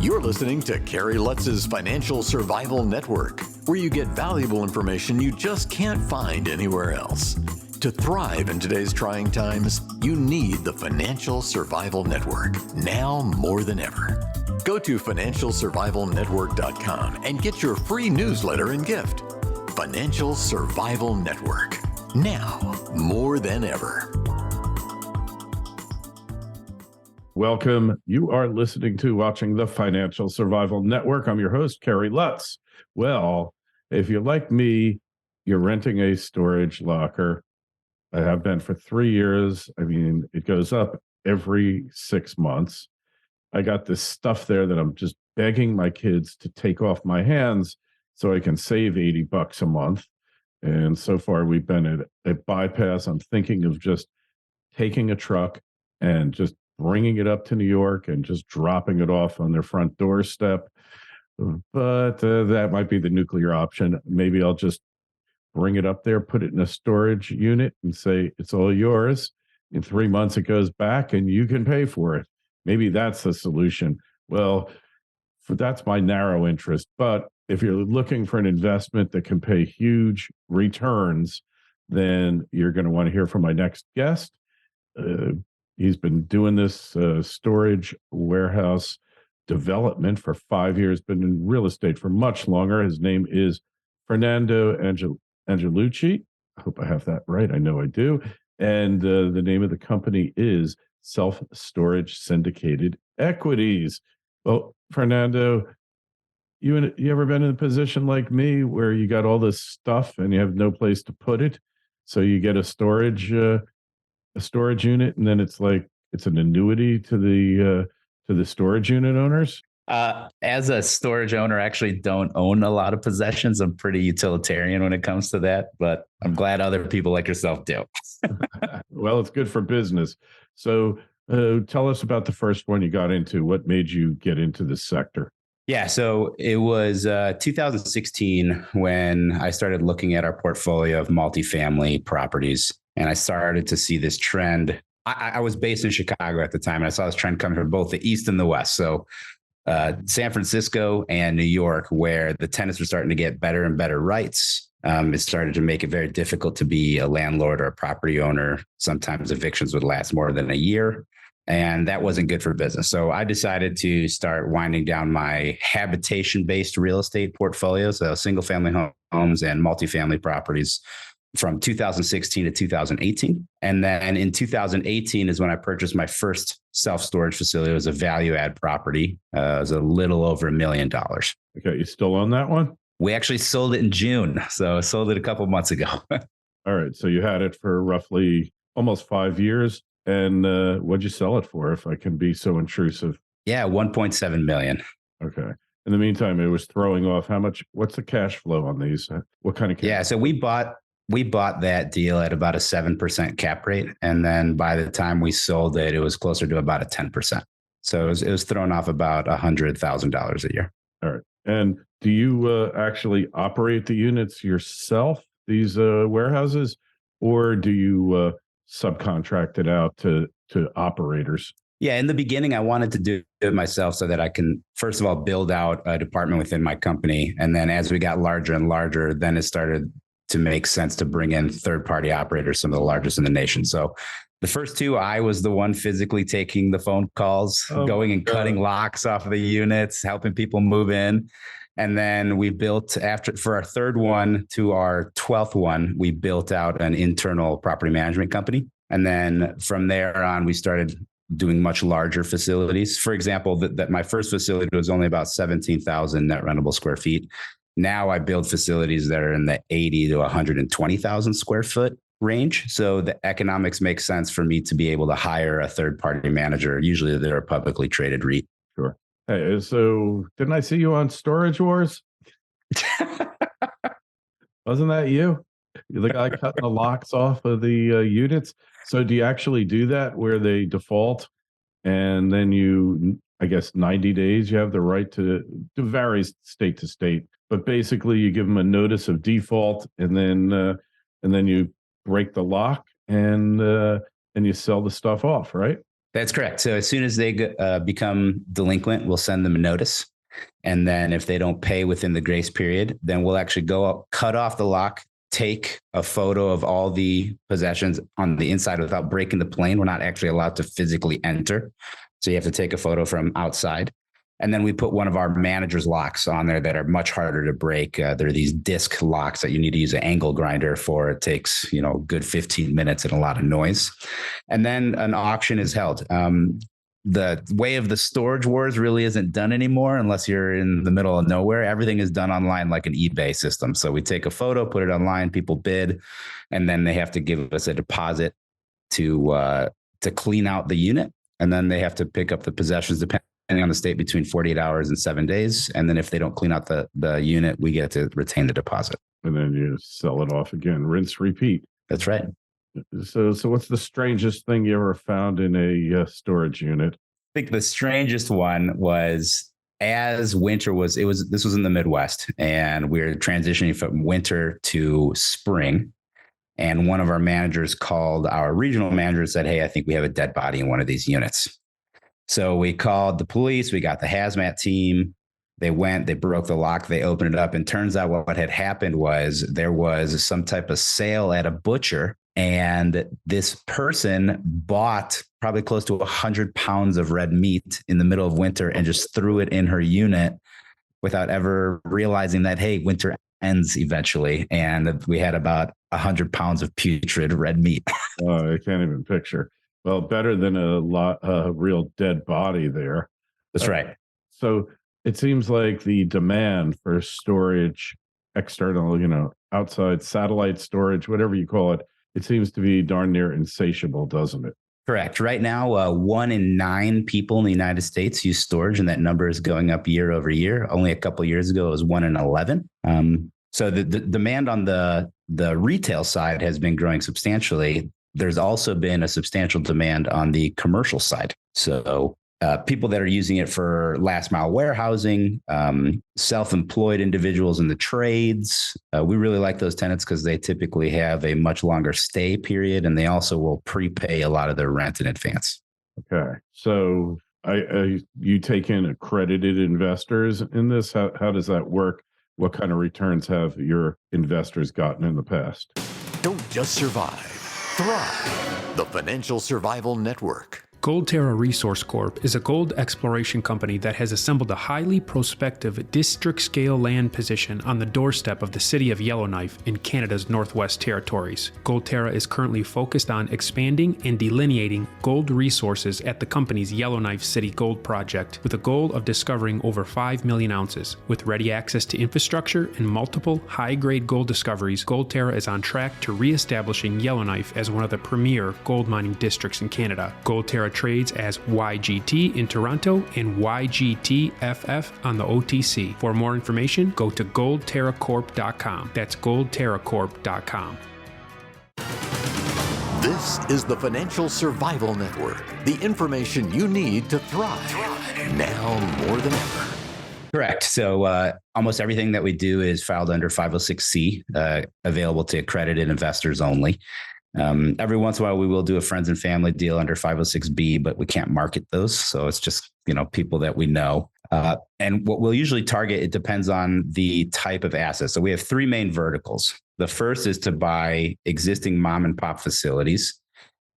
You're listening to Kerry Lutz's Financial Survival Network, where you get valuable information you just can't find anywhere else. To thrive in today's trying times, you need the Financial Survival Network, now more than ever. Go to financialsurvivalnetwork.com and get your free newsletter and gift. Financial Survival Network, now more than ever. Welcome. You are listening to watching the Financial Survival Network. I'm your host, Kerry Lutz. Well, if you're like me, you're renting a storage locker. I have been for 3 years. I mean, it goes up every 6 months. I got this stuff there that I'm just begging my kids to take off my hands so I can save $80 a month. And so far, we've been at bypass. I'm thinking of just taking a truck and just bringing it up to New York and just dropping it off on their front doorstep. But that might be the nuclear option. Maybe I'll just bring it up there, put it in a storage unit and say, it's all yours. In 3 months, it goes back and you can pay for it. Maybe that's the solution. Well, that's my narrow interest. But if you're looking for an investment that can pay huge returns, then you're going to want to hear from my next guest. He's been doing this storage warehouse development for 5 years, been in real estate for much longer. His name is Fernando Angelucci. I hope I have that right. I know I do. And the name of the company is Storage Syndicated Equities. Well, Fernando, you ever been in a position like me where you got all this stuff and you have no place to put it? So you get a storage unit, and then it's like it's an annuity to the storage unit owners. As a storage owner, I actually don't own a lot of possessions. I'm pretty utilitarian when it comes to that, but I'm glad other people like yourself do. Well, it's good for business. So tell us about the first one you got into. What made you get into this sector? Yeah, so it was 2016 when I started looking at our portfolio of multifamily properties, and I started to see this trend. I was based in Chicago at the time, and I saw this trend coming from both the East and the West. So San Francisco and New York, where the tenants were starting to get better and better rights. It started to make it very difficult to be a landlord or a property owner. Sometimes evictions would last more than a year, and that wasn't good for business. So I decided to start winding down my habitation-based real estate portfolio, so single-family homes and multifamily properties, from 2016 to 2018. And then in 2018 is when I purchased my first self-storage facility. It was a value-add property. It was a little over $1 million. Okay, you still own that one? We actually sold it in June. So I sold it a couple months ago. All right, so you had it for roughly almost 5 years. And what'd you sell it for, if I can be so intrusive? Yeah, $1.7 million. Okay. In the meantime, it was throwing off how much? What's the cash flow on these? What kind of cash? Yeah, so we bought that deal at about a 7% cap rate. And then by the time we sold it, it was closer to about a 10%. So it was throwing off about $100,000 a year. All right. And do you actually operate the units yourself, these warehouses, or do you subcontract it out to operators? Yeah, in the beginning, I wanted to do it myself so that I can, first of all, build out a department within my company. And then as we got larger and larger, then it started to make sense to bring in third-party operators, some of the largest in the nation. So the first two, I was the one physically taking the phone calls, going and cutting locks off of the units, helping people move in. And then we built, for our third one to our 12th one, we built out an internal property management company. And then from there on, we started doing much larger facilities. For example, that my first facility was only about 17,000 net rentable square feet. Now I build facilities that are in the 80 to 120,000 square foot range. So the economics make sense for me to be able to hire a third-party manager. Usually they're a publicly traded REIT. Sure. Hey, so didn't I see you on Storage Wars? Wasn't that you? You're the guy cutting the locks off of the units. So do you actually do that where they default and then you, I guess 90 days, you have the right to varies state to state, but basically you give them a notice of default and then you break the lock and you sell the stuff off, right? That's correct. So as soon as they become delinquent, we'll send them a notice. And then if they don't pay within the grace period, then we'll actually go up, cut off the lock, take a photo of all the possessions on the inside without breaking the plane. We're not actually allowed to physically enter. So you have to take a photo from outside. And then we put one of our manager's locks on there that are much harder to break. They're these disc locks that you need to use an angle grinder for. It takes, a good 15 minutes and a lot of noise. And then an auction is held. The way of the storage wars really isn't done anymore unless you're in the middle of nowhere. Everything is done online like an eBay system. So we take a photo, put it online, people bid, and then they have to give us a deposit to clean out the unit. And then they have to pick up the possessions depending on the state between 48 hours and 7 days. And then if they don't clean out the unit, we get to retain the deposit. And then you sell it off again, rinse, repeat. That's right. So what's the strangest thing you ever found in a storage unit? I think the strangest one was as winter was, this was in the Midwest, and we were transitioning from winter to spring. And one of our managers called our regional manager and said, "Hey, I think we have a dead body in one of these units." So we called the police, we got the hazmat team. They went, they broke the lock, they opened it up. And turns out what had happened was there was some type of sale at a butcher. And this person bought probably close to 100 pounds of red meat in the middle of winter and just threw it in her unit without ever realizing that, hey, winter ends eventually. And we had about 100 pounds of putrid red meat. I can't even picture. Well, better than a real dead body there. That's right. So it seems like the demand for storage, external, outside satellite storage, whatever you call it, it seems to be darn near insatiable, doesn't it? Correct. Right now, 1 in 9 people in the United States use storage, and that number is going up year over year. Only a couple of years ago, it was 1 in 11. So the demand on the retail side has been growing substantially. There's also been a substantial demand on the commercial side. So people that are using it for last mile warehousing, self-employed individuals in the trades. We really like those tenants because they typically have a much longer stay period, and they also will prepay a lot of their rent in advance. Okay. So you take in accredited investors in this? How does that work? What kind of returns have your investors gotten in the past? Don't just survive, thrive. The Financial Survival Network. Goldterra Resource Corp is a gold exploration company that has assembled a highly prospective district-scale land position on the doorstep of the city of Yellowknife in Canada's Northwest Territories. Goldterra is currently focused on expanding and delineating gold resources at the company's Yellowknife City Gold Project, with a goal of discovering over 5 million ounces. With ready access to infrastructure and multiple high-grade gold discoveries, Goldterra is on track to re-establishing Yellowknife as one of the premier gold mining districts in Canada. Goldterra trades as YGT in Toronto and YGTFF on the OTC. For more information, go to goldterracorp.com. That's goldterracorp.com. This is the Financial Survival Network, the information you need to thrive now more than ever. Correct. So almost everything that we do is filed under 506C, available to accredited investors only. Every once in a while, we will do a friends and family deal under 506B, but we can't market those. So it's just, people that we know. And what we'll usually target, it depends on the type of asset. So we have 3 main verticals. The first is to buy existing mom and pop facilities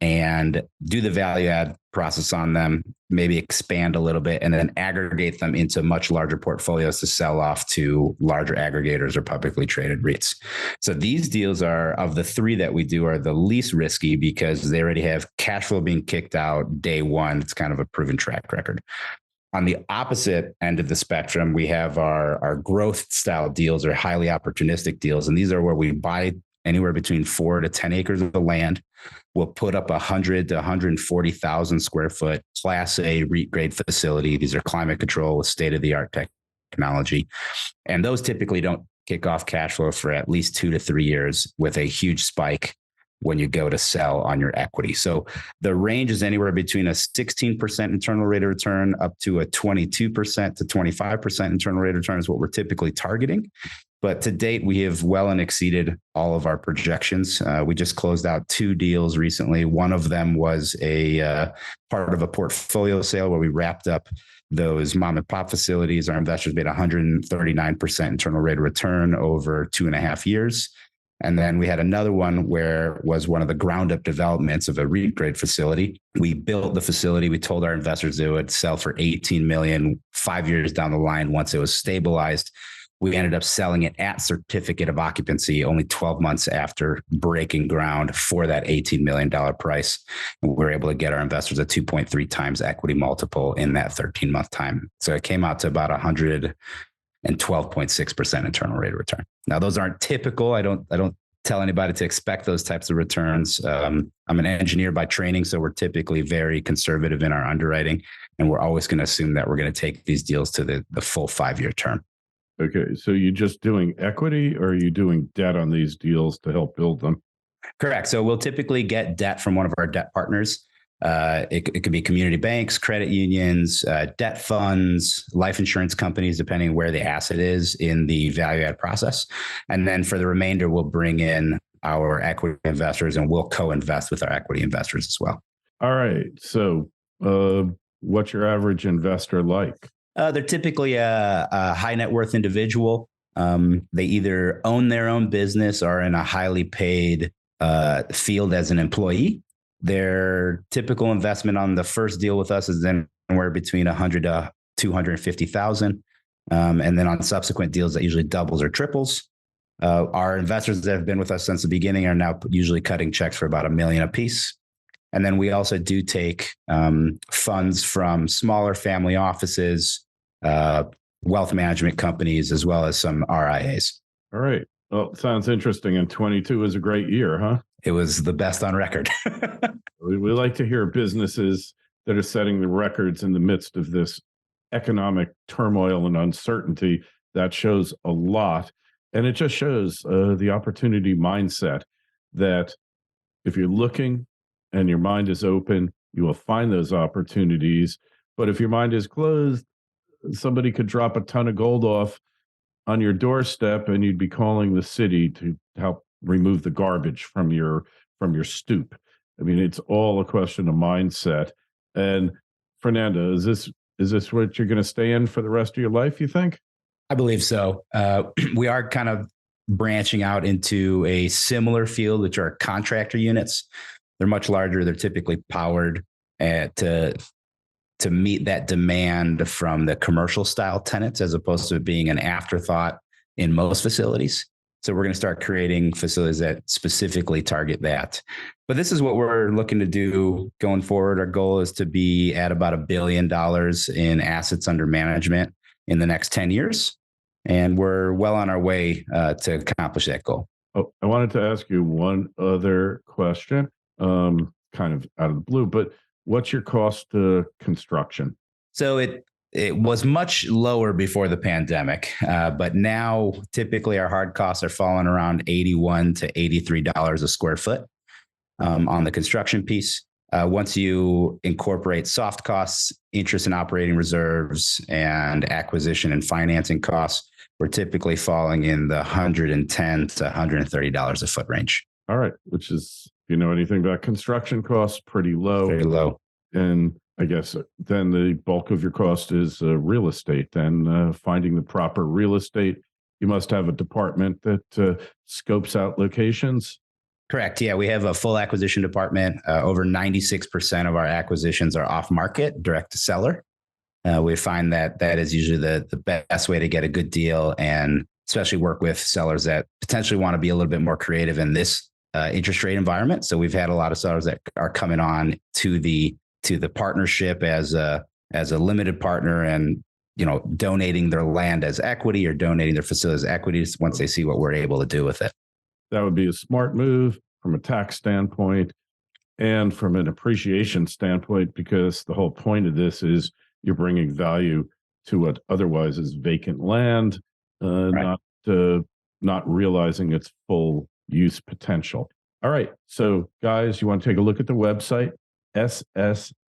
and do the value add process on them, maybe expand a little bit, and then aggregate them into much larger portfolios to sell off to larger aggregators or publicly traded REITs. So these deals are, of the 3 that we do, are the least risky because they already have cash flow being kicked out day one. It's kind of a proven track record. On the opposite end of the spectrum, we have our growth style deals or highly opportunistic deals. And these are where we buy anywhere between 4 to 10 acres of land. We'll put up 100 to 140,000 square foot Class A REIT grade facility. These are climate control with state-of-the-art technology. And those typically don't kick off cash flow for at least 2 to 3 years, with a huge spike when you go to sell on your equity. So the range is anywhere between a 16% internal rate of return up to a 22% to 25% internal rate of return is what we're typically targeting. But to date, we have well and exceeded all of our projections. We just closed out 2 deals recently. One of them was a part of a portfolio sale where we wrapped up those mom and pop facilities. Our investors made 139% internal rate of return over 2.5 years. And then we had another one where it was one of the ground up developments of a REIT grade facility. We built the facility. We told our investors it would sell for $18 million 5 years down the line once it was stabilized. We ended up selling it at certificate of occupancy only 12 months after breaking ground for that $18 million price. And we were able to get our investors a 2.3 times equity multiple in that 13-month time. So it came out to about 112.6% internal rate of return. Now, those aren't typical. I don't tell anybody to expect those types of returns. I'm an engineer by training, so we're typically very conservative in our underwriting, and we're always going to assume that we're going to take these deals to the full 5-year term. Okay, so you're just doing equity, or are you doing debt on these deals to help build them? Correct. So we'll typically get debt from one of our debt partners. It could be community banks, credit unions, debt funds, life insurance companies, depending where the asset is in the value add process. And then for the remainder, we'll bring in our equity investors and we'll co-invest with our equity investors as well. All right. So what's your average investor like? They're typically a high net worth individual. They either own their own business or in a highly paid field as an employee. Their typical investment on the first deal with us is anywhere between $100,000 to $250,000. And then on subsequent deals, that usually doubles or triples. Our investors that have been with us since the beginning are now usually cutting checks for about $1 million a piece. And then we also do take funds from smaller family offices, wealth management companies, as well as some RIAs. All right. Well, sounds interesting. And 22 is a great year, huh? It was the best on record. We like to hear businesses that are setting the records in the midst of this economic turmoil and uncertainty. That shows a lot. And it just shows the opportunity mindset that if you're looking and your mind is open, you will find those opportunities. But if your mind is closed, somebody could drop a ton of gold off on your doorstep and you'd be calling the city to help remove the garbage from your stoop. I mean, it's all a question of mindset. And Fernando, is this what you're going to stay in for the rest of your life, you think? I believe so. We are kind of branching out into a similar field, which are contractor units. They're much larger. They're typically powered to meet that demand from the commercial style tenants, as opposed to being an afterthought in most facilities. So we're going to start creating facilities that specifically target that. But this is what we're looking to do going forward. Our goal is to be at about $1 billion in assets under management in the next 10 years. And we're well on our way to accomplish that goal. Oh, I wanted to ask you one other question, kind of out of the blue, but what's your cost to construction? So it was much lower before the pandemic, but now typically our hard costs are falling around $81 to $83 a square foot on the construction piece. Once you incorporate soft costs, interest and operating reserves, and acquisition and financing costs, we're typically falling in the $110 to $130 a foot range. All right, which is, you know anything about construction costs, pretty low. Very low. And I guess then the bulk of your cost is real estate. Then finding the proper real estate, you must have a department that scopes out locations. Correct. Yeah, we have a full acquisition department. Over 96% of our acquisitions are off market, direct to seller. We find that is usually the best way to get a good deal, and especially work with sellers that potentially want to be a little bit more creative in this interest rate environment. So we've had a lot of sellers that are coming on to the partnership as a limited partner, and donating their land as equity or donating their facilities as equities once they see what we're able to do with it. That would be a smart move from a tax standpoint and from an appreciation standpoint, because the whole point of this is you're bringing value to what otherwise is vacant land, right. Not realizing its full use potential. All right. So guys, you want to take a look at the website,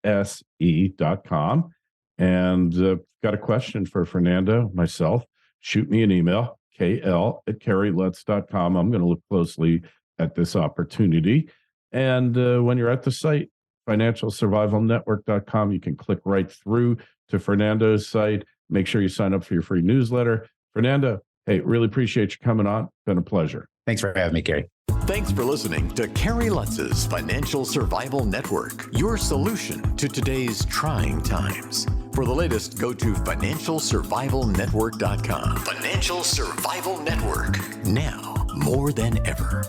ssse.com. And got a question for Fernando, myself. Shoot me an email, KL@kerrylutz.com. I'm going to look closely at this opportunity. And when you're at the site, financialsurvivalnetwork.com, you can click right through to Fernando's site. Make sure you sign up for your free newsletter. Fernando, hey, really appreciate you coming on. Been a pleasure. Thanks for having me, Kerry. Thanks for listening to Kerry Lutz's Financial Survival Network, your solution to today's trying times. For the latest, go to financialsurvivalnetwork.com. Financial Survival Network, now more than ever.